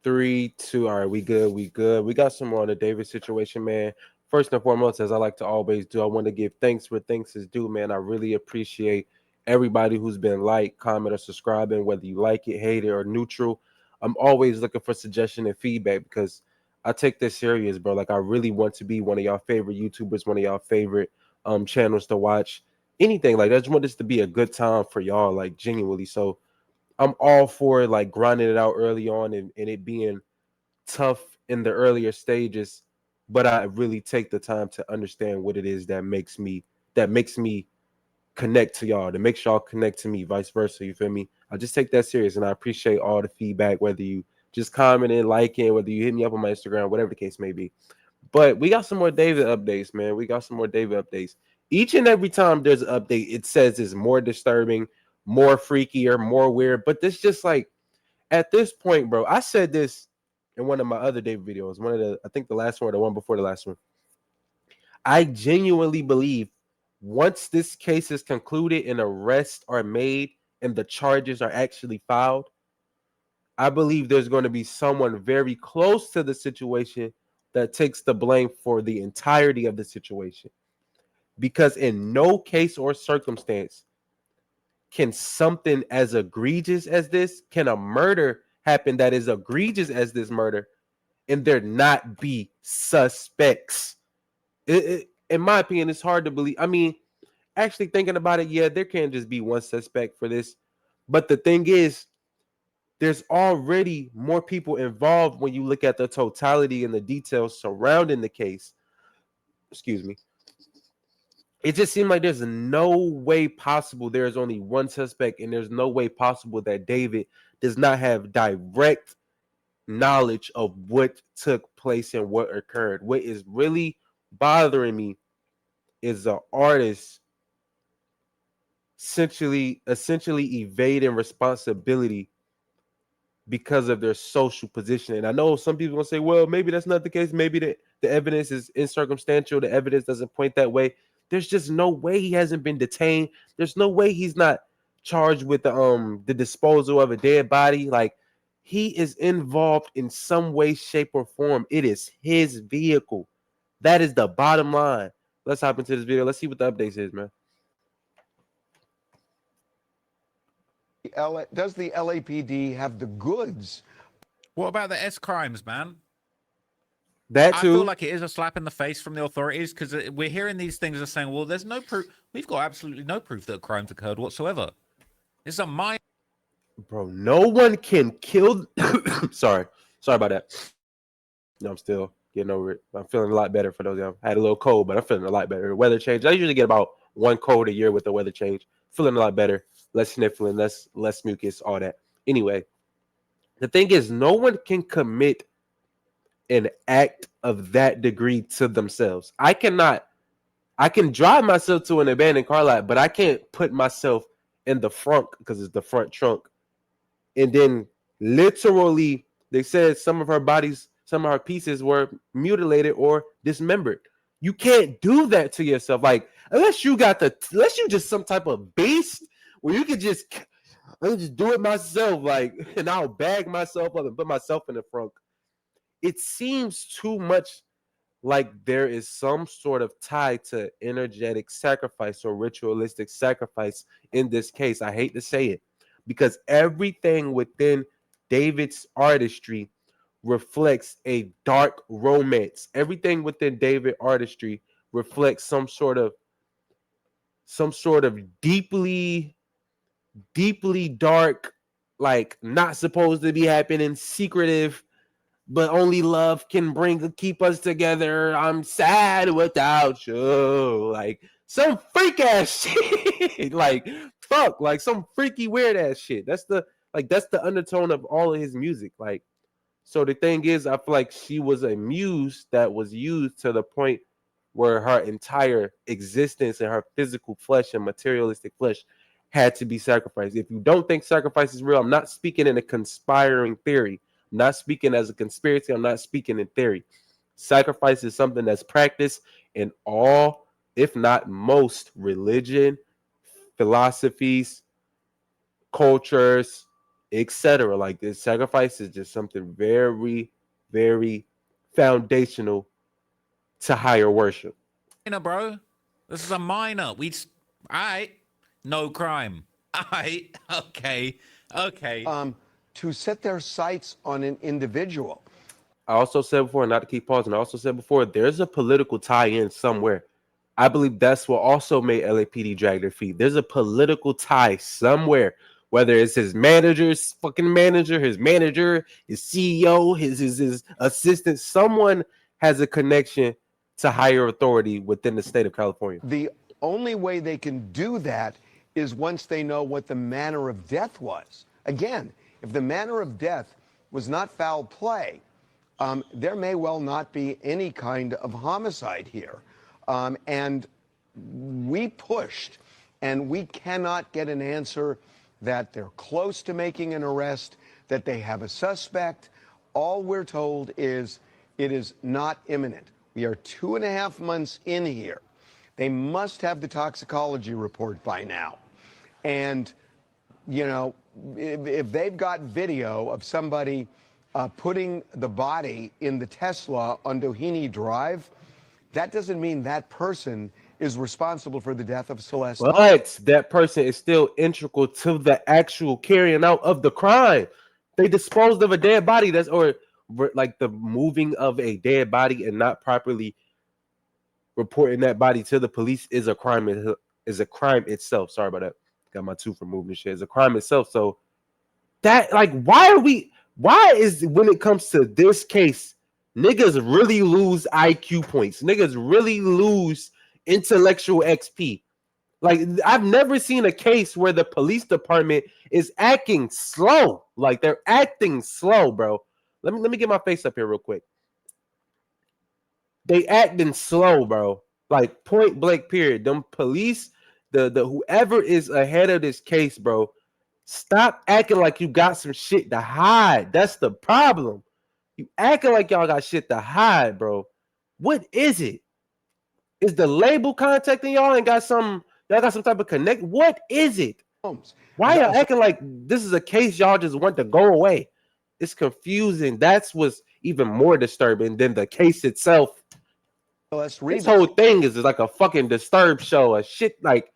Three, two. All right, we good. We good. We got some more on the David situation, man. First and foremost, as I like to always do, I want to give thanks where thanks is due, man. I really appreciate everybody who's been like, comment, or subscribing, whether you like it, hate it, or neutral. I'm always looking for suggestion and feedback because I take this serious, bro. Like I really want to be one of y'all favorite YouTubers, one of y'all favorite channels to watch. Anything like that. I just want this to be a good time for y'all, like genuinely. So I'm all for like grinding it out early on and it being tough in the earlier stages, but I really take the time to understand what it is that makes me connect to y'all, that makes y'all connect to me, vice versa. You feel me? I just take that serious and I appreciate all the feedback, whether you just commenting, liking, whether you hit me up on my Instagram, whatever the case may be. But we got some more David updates, man. We got some more David updates. Each and every time there's an update, it says it's more disturbing, more freakier, more weird. But this just like at this point, bro, I said this in one of my other David videos, I think the last one or the one before the last one. I genuinely believe once this case is concluded and arrests are made and the charges are actually filed, I believe there's going to be someone very close to the situation that takes the blame for the entirety of the situation. Because in no case or circumstance can something as egregious as this, can a murder happen that is egregious as this murder, and there not be suspects? In my opinion, it's hard to believe. I mean, actually thinking about it, yeah, there can't just be one suspect for this. But the thing is, there's already more people involved when you look at the totality and the details surrounding the case. Excuse me. It just seemed like there's no way possible there's only one suspect, and there's no way possible that David does not have direct knowledge of what took place and what occurred. What is really bothering me is the artist essentially evading responsibility because of their social position. And I know some people gonna say, well, maybe that's not the case. Maybe the evidence is circumstantial. The evidence doesn't point that way. There's just no way he hasn't been detained. There's no way he's not charged with the disposal of a dead body. Like he is involved in some way, shape, or form. It is his vehicle. That is the bottom line. Let's hop into this video. Let's see what the updates is, man. Does the LAPD have the goods? What about the S crimes, man? That I too. feel like it is a slap in the face from the authorities because we're hearing these things and saying, well, there's no proof. We've got absolutely no proof that crimes occurred whatsoever. It's a mind. Bro, no one can kill. Sorry about that. No, I'm still getting over it. I'm feeling a lot better for those. I had a little cold, but I'm feeling a lot better. The weather change. I usually get about one cold a year with the weather change. Feeling a lot better. Less sniffling, less mucus, all that. Anyway, the thing is, no one can commit an act of that degree to themselves. I cannot. I can drive myself to an abandoned car lot, but I can't put myself in the front because it's the front trunk. And then literally, they said some of her pieces were mutilated or dismembered. You can't do that to yourself. Like, unless you just some type of beast where you can just, let me just do it myself. Like, and I'll bag myself up and put myself in the front. It seems too much like there is some sort of tie to energetic sacrifice or ritualistic sacrifice in this case. I hate to say it because everything within David's artistry reflects a dark romance. Everything within David artistry reflects some sort of deeply dark, like not supposed to be happening, secretive, but only love can keep us together. I'm sad without you. Like some freak ass shit. Like fuck, like some freaky weird ass shit. That's the undertone of all of his music. Like, so the thing is, I feel like she was a muse that was used to the point where her entire existence and her physical flesh and materialistic flesh had to be sacrificed. If you don't think sacrifice is real, I'm not speaking in a conspiring theory. I'm not speaking as a conspiracy. I'm not speaking in theory. Sacrifice is something that's practiced in all, if not most, religion, philosophies, cultures, etc. Like this sacrifice is just something very, very foundational to higher worship. Minor, bro. This is a minor. Alright. No crime. Alright. Okay. Okay. To set their sights on an individual. I also said before, not to keep pausing, I also said before, there's a political tie-in somewhere. I believe that's what also made LAPD drag their feet. There's a political tie somewhere, whether it's his manager's fucking manager, his manager, his CEO, his assistant. Someone has a connection to higher authority within the state of California. The only way they can do that is once they know what the manner of death was. Again, if the manner of death was not foul play, there may well not be any kind of homicide here. And we pushed, and we cannot get an answer that they're close to making an arrest, that they have a suspect. All we're told is it is not imminent. We are 2.5 months in here. They must have the toxicology report by now. And, you know, if they've got video of somebody putting the body in the Tesla on Doheny Drive, that doesn't mean that person is responsible for the death of Celeste. But that person is still integral to the actual carrying out of the crime. They disposed of a dead body. Or like the moving of a dead body and not properly reporting that body to the police is a crime. Is a crime itself. Sorry about that. Got my tooth removed and shit. It's a crime itself. So that, like, why is, when it comes to this case, niggas really lose IQ points. Niggas really lose intellectual XP. Like, I've never seen a case where the police department is acting slow. Like, they're acting slow, bro. Let me get my face up here real quick. They acting slow, bro. Like, point blank period. Them police, the whoever is ahead of this case, bro, stop acting like you got some shit to hide. That's the problem. You acting like y'all got shit to hide, bro. What is it? Is the label contacting y'all and y'all got some type of connect? What is it? Why y'all acting like this is a case y'all just want to go away? It's confusing. That's what's even more disturbing than the case itself. This whole thing is like a fucking Disturbed show. A shit like,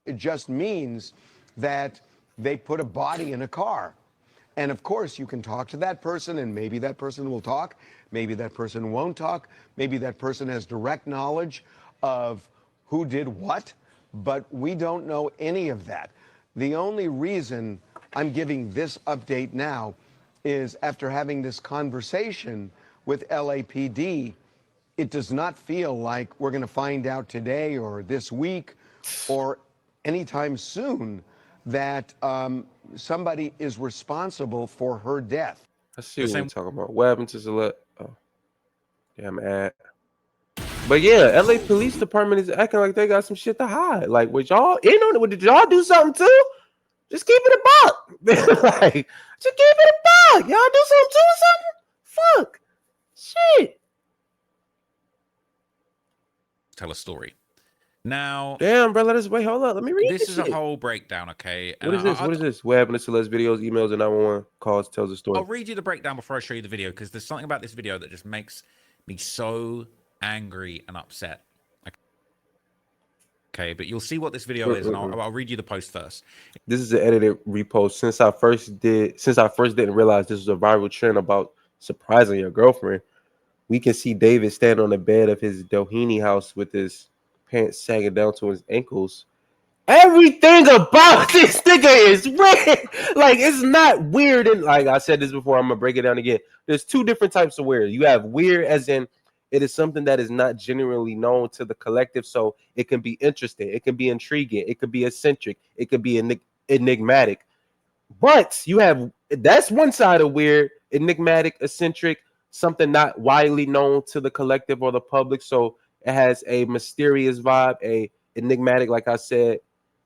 It just means that they put a body in a car. And of course, you can talk to that person, and maybe that person will talk. Maybe that person won't talk. Maybe that person has direct knowledge of who did what, but we don't know any of that. The only reason I'm giving this update now is after having this conversation with LAPD, it does not feel like we're going to find out today or this week or anytime soon that somebody is responsible for her death. Let's see what we're talking about. What happened to Celeste? Oh, damn ad. But yeah, LA Police Department is acting like they got some shit to hide. Like, with y'all in on it? Did y'all do something too? Just keep it a buck. Like, just keep it a buck. Y'all do something too or something? Fuck. Shit. Tell a story. Now, damn, bro, wait, hold up. Let me read this. This is shit. a whole breakdown, okay? What is this? What is this? What happened to Celeste videos, emails, and 911 calls tells a story. I'll read you the breakdown before I show you the video, because there's something about this video that just makes me so angry and upset. Okay, but you'll see what this video is, and I'll read you the post first. This is an edited repost. Since I first didn't realize this was a viral trend about surprising your girlfriend, we can see David stand on the bed of his Doheny house with his pants sagging down to his ankles. Everything about this nigga is weird. Like, it's not weird. And like I said this before, I'm gonna break it down again. There's two different types of weird. You have weird as in it is something that is not generally known to the collective, so it can be interesting, it can be intriguing, it could be eccentric, it could be enigmatic. But you have, that's one side of weird, enigmatic, eccentric, something not widely known to the collective or the public, so it has a mysterious vibe, a enigmatic, like I said,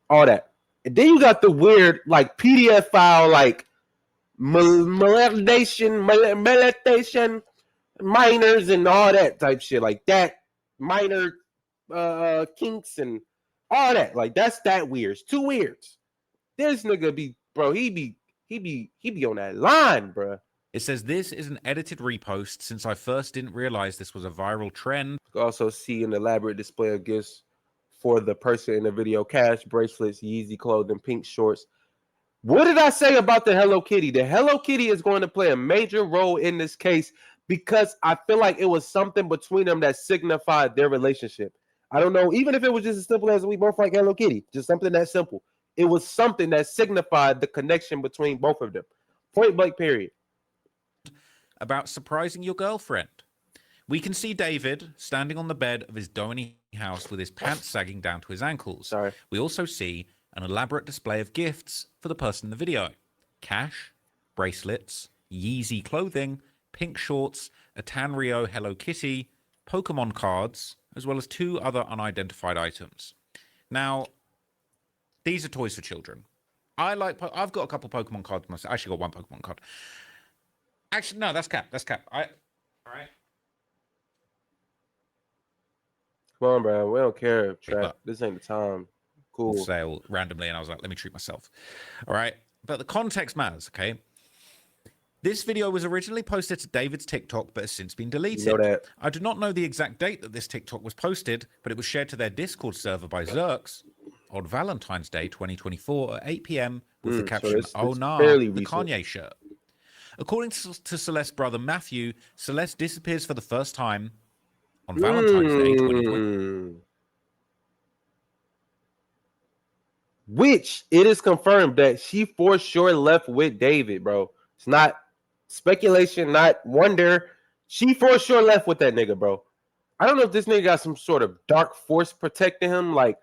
all that. And then you got the weird, like PDF file, like molestation, minors and all that type shit, like that, minor kinks and all that. Like, that's that weird. It's two weirds. This nigga be, bro, he be he be on that line, bruh. It says this is an edited repost since I first didn't realize this was a viral trend. You can also see an elaborate display of gifts for the person in the video: cash, bracelets, Yeezy clothing, pink shorts. What did I say about the Hello Kitty? The Hello Kitty is going to play a major role in this case because I feel like it was something between them that signified their relationship. I don't know, even if it was just as simple as we both like Hello Kitty, just something that simple. It was something that signified the connection between both of them. Point blank, period. About surprising your girlfriend. We can see David standing on the bed of his Doheny house with his pants sagging down to his ankles. Sorry. We also see an elaborate display of gifts for the person in the video. Cash, bracelets, Yeezy clothing, pink shorts, a Tanrio Hello Kitty, Pokemon cards, as well as 2 other unidentified items. Now, these are toys for children. I've got a couple Pokemon cards myself. I actually got 1 Pokemon card. Actually, no, that's Cap. All right. Come on, bro. We don't care. Trap. This ain't the time. Cool. Sale randomly, and I was like, let me treat myself. All right. But the context matters, okay? This video was originally posted to David's TikTok, but has since been deleted. You know that. I do not know the exact date that this TikTok was posted, but it was shared to their Discord server by Zerks on Valentine's Day 2024 at 8 p.m. with the caption, it's "Oh nah, fairly the recent. Kanye shirt." According to Celeste's brother Matthew, Celeste disappears for the first time on Valentine's Day 2020. Which it is confirmed that she for sure left with David, bro. It's not speculation, not wonder. She for sure left with that nigga, bro. I don't know if this nigga got some sort of dark force protecting him, like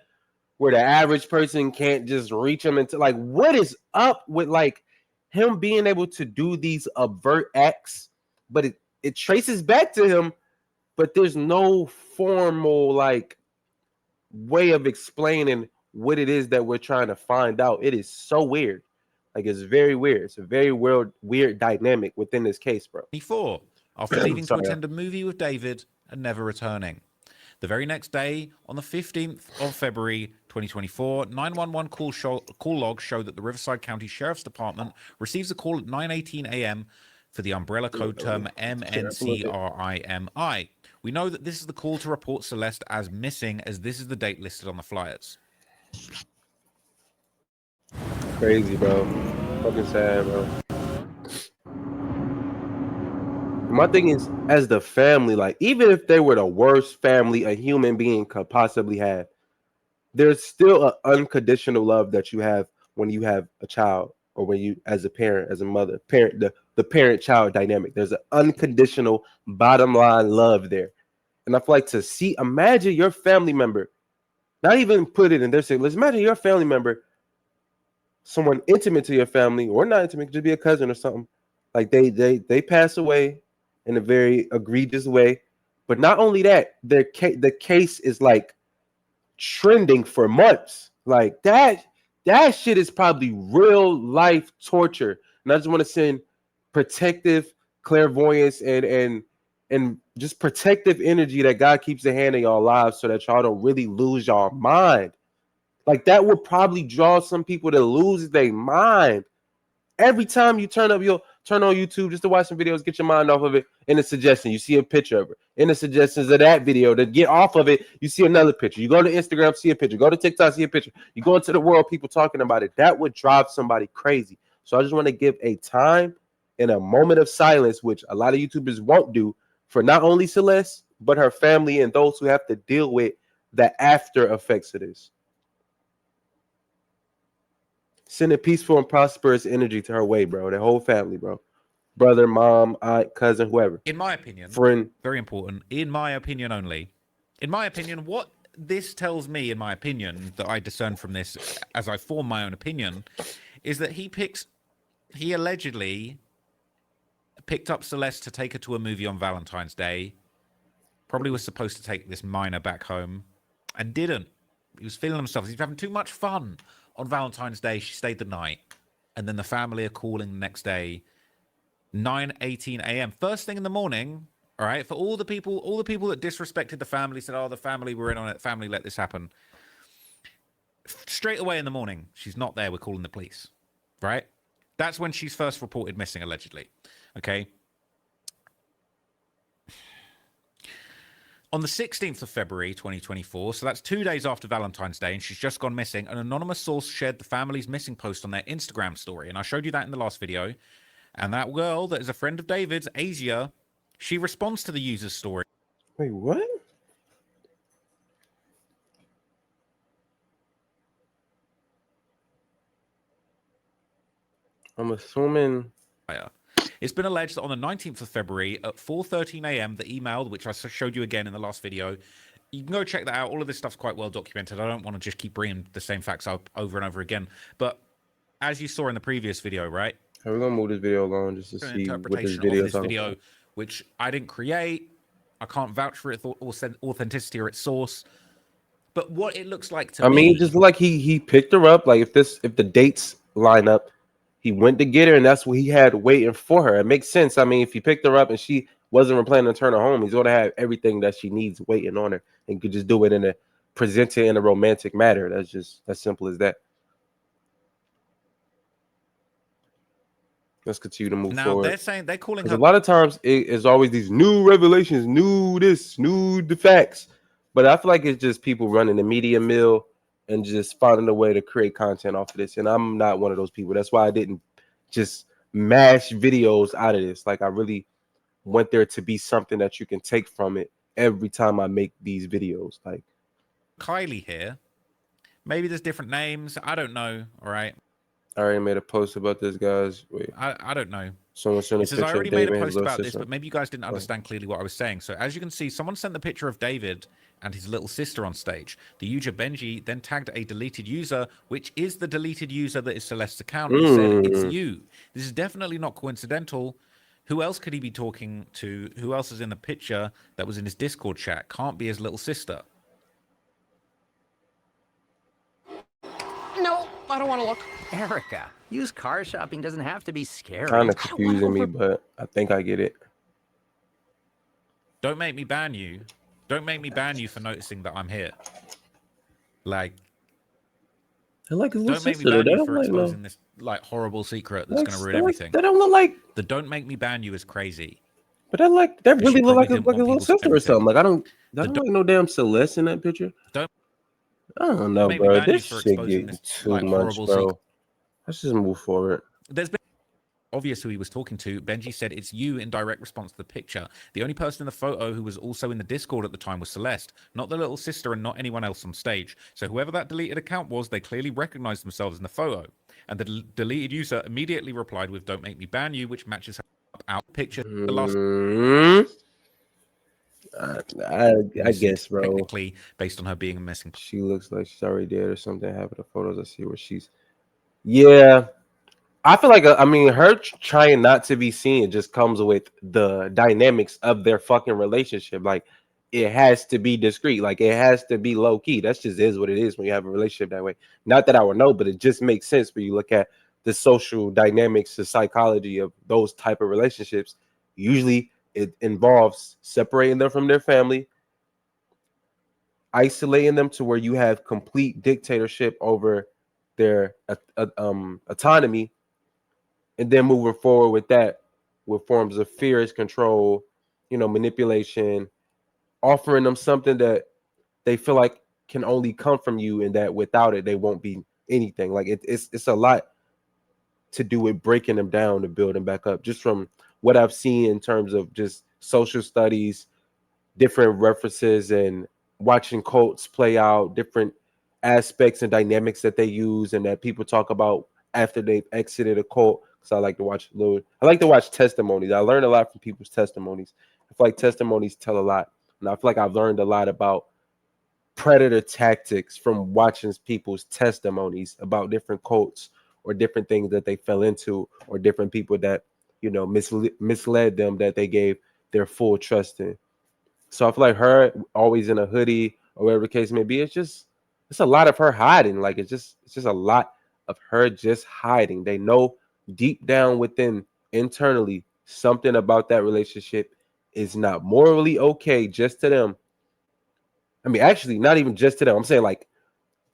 where the average person can't just reach him into, like, what is up with like him being able to do these overt acts, but it traces back to him, but there's no formal like way of explaining what it is that we're trying to find out. It is so weird. Like, it's very weird. It's a very weird dynamic within this case, bro. 24, after leaving to attend a movie with David and never returning. The very next day, on the 15th of February 2024, 911 call logs show that the Riverside County Sheriff's Department receives a call at 9:18 a.m. for the umbrella code term MNCRIMI. We know that this is the call to report Celeste as missing, as this is the date listed on the flyers. Crazy, bro. Fucking sad, bro. My thing is, as the family, like, even if they were the worst family a human being could possibly have, there's still an unconditional love that you have when you have a child, or when you, as a parent, as a mother, the parent-child dynamic. There's an unconditional bottom line love there. And I feel like to see, imagine your family member, not even put it in their let's imagine your family member, someone intimate to your family, or not intimate, just be a cousin or something. Like they pass away in a very egregious way. But not only that, the case is like trending for months. Like that shit is probably real life torture. And I just want to send protective clairvoyance and just protective energy that God keeps a hand in y'all lives so that y'all don't really lose y'all mind. Like, that would probably draw some people to lose their mind. Every time you turn on YouTube just to watch some videos, get your mind off of it. In the suggestion, you see a picture of it. In the suggestions of that video, to get off of it, you see another picture. You go to Instagram, see a picture. Go to TikTok, see a picture. You go into the world, people talking about it. That would drive somebody crazy. So I just want to give a time and a moment of silence, which a lot of YouTubers won't do, for not only Celeste, but her family and those who have to deal with the after effects of this. Send a peaceful and prosperous energy to her way, bro. The whole family, bro. Brother, mom, aunt, cousin, whoever. In my opinion, friend. Very important. In my opinion only. In my opinion, what this tells me, in my opinion, that I discern from this as I form my own opinion, is that he allegedly picked up Celeste to take her to a movie on Valentine's Day. Probably was supposed to take this minor back home and didn't. He was feeling himself. He was having too much fun. On Valentine's Day, she stayed the night, and then the family are calling the next day, 9:18 a.m. First thing in the morning. All right, for all the people that disrespected the family, said, "Oh, the family were in on it. Family let this happen." Straight away in the morning, she's not there. We're calling the police. Right? That's when she's first reported missing, allegedly. Okay. On the 16th of February 2024, so that's 2 days after Valentine's Day, and she's just gone missing, an anonymous source shared the family's missing post on their Instagram story. And I showed you that in the last video. And that girl that is a friend of David's, Asia, she responds to the user's story. Wait, what? I'm assuming. It's been alleged that on the 19th of February at 4:13 a.m., the email, which I showed you again in the last video, you can go check that out. All of this stuff's quite well documented. I don't want to just keep bringing the same facts up over and over again. But as you saw in the previous video, right? We're going to move this video along just to see what this video is talking about. Which I didn't create. I can't vouch for its authenticity or its source. But what it looks like to me... I mean, it just looked like he picked her up. Like, if the dates line up, he went to get her, and that's what he had waiting for her. It makes sense. I mean, if he picked her up and she wasn't planning to turn her home, he's going to have everything that she needs waiting on her, and could just do it present it in a romantic manner. That's just as simple as that. Let's continue to move forward. Now, they're saying, they're calling her... A lot of times, it is always these new revelations, new this, new the facts. But I feel like it's just people running the media mill and just finding a way to create content off of this. And I'm not one of those people. That's why I didn't just mash videos out of this. Like, I really want there to be something that you can take from it every time I make these videos. Like Kylie here. Maybe there's different names. I don't know. All right. I already made a post about this, guys. Wait. I don't know. Someone sent a picture I already of made David a and post his about little this, sister. but maybe you guys didn't understand clearly what I was saying. So as you can see, someone sent the picture of David and his little sister on stage. The user Benji then tagged a deleted user, which is the deleted user that is Celeste's account, and said, "It's you." This is definitely not coincidental. Who else could he be talking to? Who else is in the picture that was in his Discord chat? Can't be his little sister. No, I don't want to look. Erica, used car shopping doesn't have to be scary. Kind of confusing me, but I think I get it. Don't make me ban you. Don't make me ban you for noticing that I'm here. Like, Like his don't make me ban you for exposing this like horrible secret that's going to ruin everything. They don't look like. The don't make me ban you is crazy. But that really look like a little sister or everything. something. Like I don't like no damn Celeste in that picture. Don't I don't know, make me bro. ban you This for shit exposing getting this, too like, much, horrible bro. secret. Let's just move forward. There's been obvious who he was talking to. Benji said it's you in direct response to the picture. The only person in the photo who was also in the Discord at the time was Celeste, not the little sister and not anyone else on stage. So whoever that deleted account was, they clearly recognized themselves in the photo. And the deleted user immediately replied with "Don't make me ban you," which matches her out picture. The last I guess, bro. Technically, based on her being a missing. She looks like she's already dead or something. Having the photos, I see where she's. Yeah, I feel like I mean her trying not to be seen just comes with the dynamics of their fucking relationship. Like it has to be discreet. Like it has to be low key. That's just is what it is when you have a relationship that way. Not that I would know, but it just makes sense when you look at the social dynamics, the psychology of those type of relationships. Usually, it involves separating them from their family, isolating them to where you have complete dictatorship over their autonomy, and then moving forward with that with forms of fears, control, manipulation, offering them something that they feel like can only come from you, and that without it they won't be anything. Like it's a lot to do with breaking them down to build them back up. Just from what I've seen in terms of just social studies, different references, and watching cults play out, different aspects and dynamics that they use and that people talk about after they've exited a cult. Because I like to watch testimonies. I learned a lot from people's testimonies. I feel like testimonies tell a lot. And I feel like I've learned a lot about predator tactics from watching people's testimonies about different cults or different things that they fell into, or different people that, misled them, that they gave their full trust in. So I feel like her always in a hoodie or whatever the case may be, it's a lot of her hiding. Like it's just a lot of her just hiding. They know deep down within internally something about that relationship is not morally okay just to them. I mean, actually, not even just to them. I'm saying like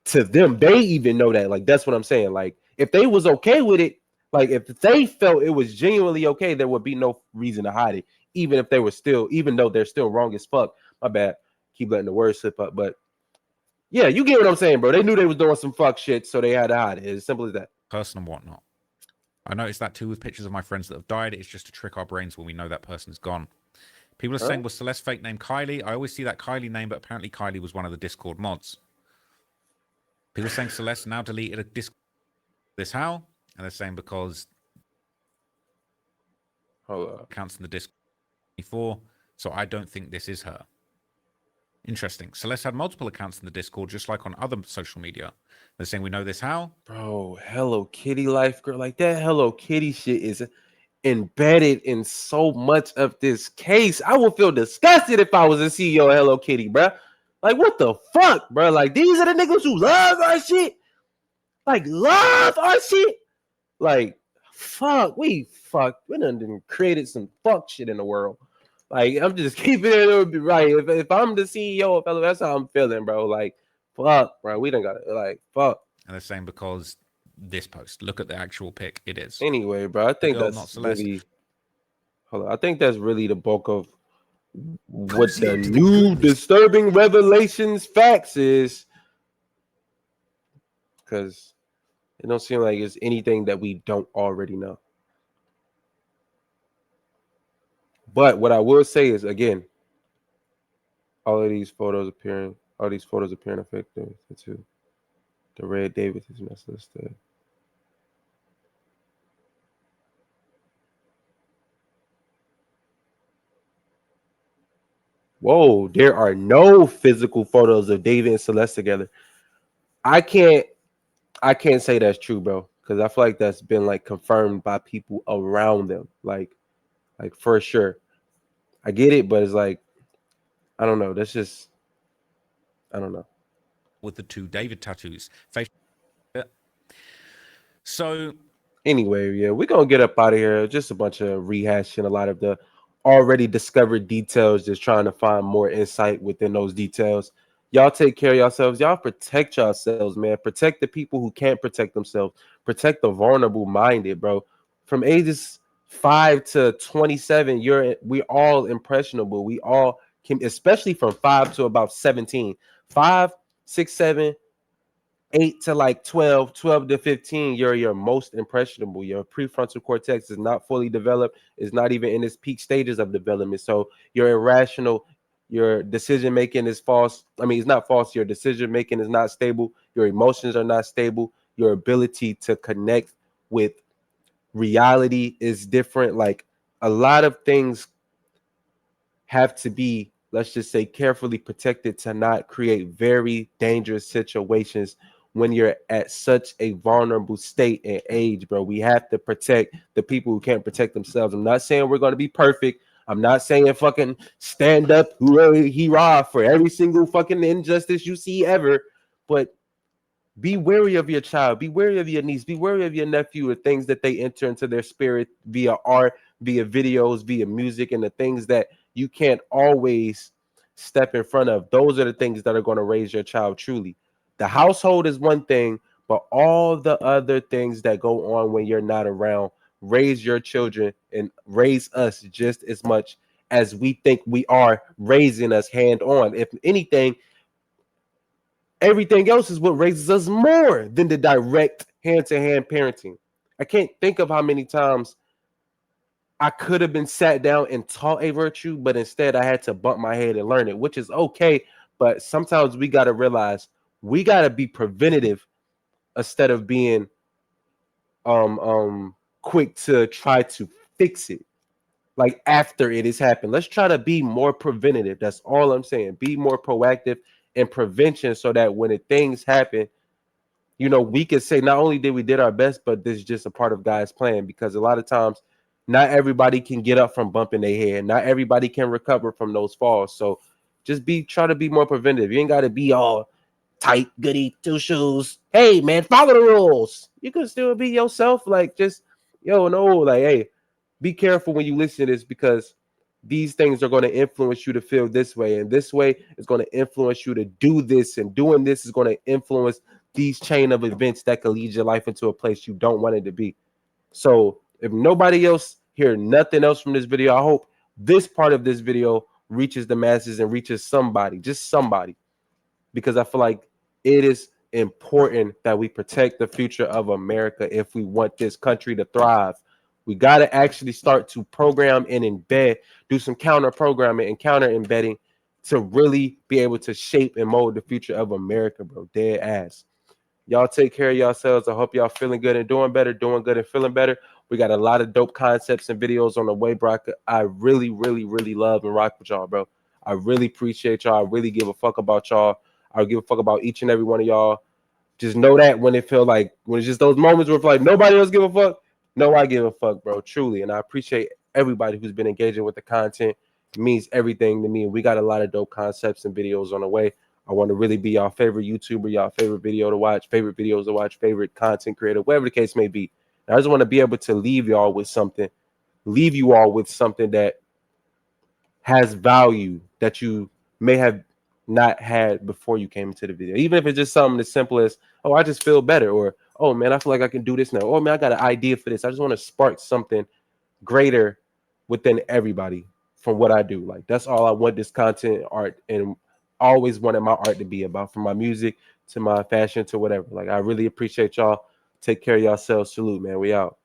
to them, they even know that. Like that's what I'm saying. Like if they was okay with it, Like if they felt it was genuinely okay, there would be no reason to hide it, even if they were still, even though they're still wrong as fuck. My bad. Keep letting the words slip up, but yeah, you get what I'm saying, bro. They knew they was doing some fuck shit, so they had to hide it. It's as simple as that. person and whatnot. I noticed that too with pictures of my friends that have died. It's just to trick our brains when we know that person's gone. People are saying, was Celeste fake name Kylie? I always see that Kylie name, but apparently Kylie was one of the Discord mods. People are saying Celeste now deleted a Discord. This how? And they're saying because accounts in the Discord 24, so I don't think this is her. Interesting. Celeste had multiple accounts in the Discord, just like on other social media. They're saying we know this how? Bro, Hello Kitty life, girl. Like that Hello Kitty shit is embedded in so much of this case. I would feel disgusted if I was a CEO of Hello Kitty, bro. Like, what the fuck, bro? Like, these are the niggas who love our shit. Like, love our shit. Like, fuck, we done created some fuck shit in the world. Like, I'm just keeping it. It would be right. If I'm the CEO of Hello, that's how I'm feeling, bro. Like, fuck, bro. We done got it. Like, fuck. And they're saying because this post. Look at the actual pic. It is. Anyway, bro, I think girl, that's really. Hold on. I think that's really the bulk of what the new disturbing revelations facts is. Because it don't seem like it's anything that we don't already know. But what I will say is, again, all these photos appearing effective too. The Red Davis is listed. Whoa, there are no physical photos of David and Celeste together. I can't say that's true, bro, because I feel like that's been like confirmed by people around them, like for sure. I get it, but it's like, I don't know. That's just, I don't know. With the two David tattoos. So anyway, yeah, we're gonna get up out of here. Just a bunch of rehashing a lot of the already discovered details, just trying to find more insight within those details. Y'all take care of yourselves. Y'all protect yourselves, man. Protect the people who can't protect themselves. Protect the vulnerable minded, bro. From ages 5 to 27, we all impressionable. We all can, especially from 5 to about 17. 5, 6, 7, 8 to like 12, 12 to 15, you're your most impressionable. Your prefrontal cortex is not fully developed, is not even in its peak stages of development. So you're irrational, your decision making is false. I mean, it's not false. Your decision making is not stable. Your emotions are not stable. Your ability to connect with reality is different. Like a lot of things have to be, let's just say, carefully protected to not create very dangerous situations when you're at such a vulnerable state and age, bro. We have to protect the people who can't protect themselves. I'm not saying we're going to be perfect. I'm not saying fucking stand up, hurrah for every single fucking injustice you see ever, but be wary of your child, be wary of your niece, be wary of your nephew, the things that they enter into their spirit via art, via videos, via music, and the things that you can't always step in front of. Those are the things that are going to raise your child truly. The household is one thing, but all the other things that go on when you're not around raise your children and raise us just as much as we think we are raising us hand on. If anything, everything else is what raises us more than the direct hand-to-hand parenting. I can't think of how many times I could have been sat down and taught a virtue, but instead I had to bump my head and learn it, which is okay. But sometimes we got to realize we got to be preventative instead of being quick to try to fix it. Like after it has happened, let's try to be more preventative. That's all I'm saying. Be more proactive in prevention so that when things happen, you know, we can say not only did our best, but this is just a part of God's plan, because a lot of times not everybody can get up from bumping their head. Not everybody can recover from those falls. So just try to be more preventive. You ain't got to be all tight, goody, two shoes. Hey man, follow the rules. You can still be yourself. Like just, like, hey, be careful when you listen to this, because these things are going to influence you to feel this way, and this way is going to influence you to do this, and doing this is going to influence these chain of events that could lead your life into a place you don't want it to be. So if nobody else hear nothing else from this video, I hope this part of this video reaches the masses and reaches somebody, just somebody, because I feel like it is important that we protect the future of America if we want this country to thrive. We got to actually start to program and embed, do some counter programming and counter embedding to really be able to shape and mold the future of America, bro. Dead ass. Y'all take care of yourselves. I hope y'all feeling good and doing better, doing good and feeling better. We got a lot of dope concepts and videos on the way, bro. I really, really, really love and rock with y'all, bro. I really appreciate y'all. I really give a fuck about y'all. I give a fuck about each and every one of y'all. Just know that when it feel like, when it's just those moments where it's like nobody else give a fuck, no, I give a fuck, bro. Truly. And I appreciate everybody who's been engaging with the content. It means everything to me. We got a lot of dope concepts and videos on the way. I want to really be y'all favorite YouTuber, y'all favorite video to watch, favorite videos to watch, favorite content creator, whatever the case may be. And I just want to be able to leave y'all with something, leave you all with something that has value that you may have not had before you came into the video. Even if it's just something as simple as, oh, I just feel better, or oh man, I feel like I can do this now. Oh man, I got an idea for this. I just want to spark something greater within everybody from what I do. Like that's all I want this content, art, and always wanted my art to be about, from my music to my fashion to whatever. Like I really appreciate y'all. Take care of yourselves. Salute, man. We out.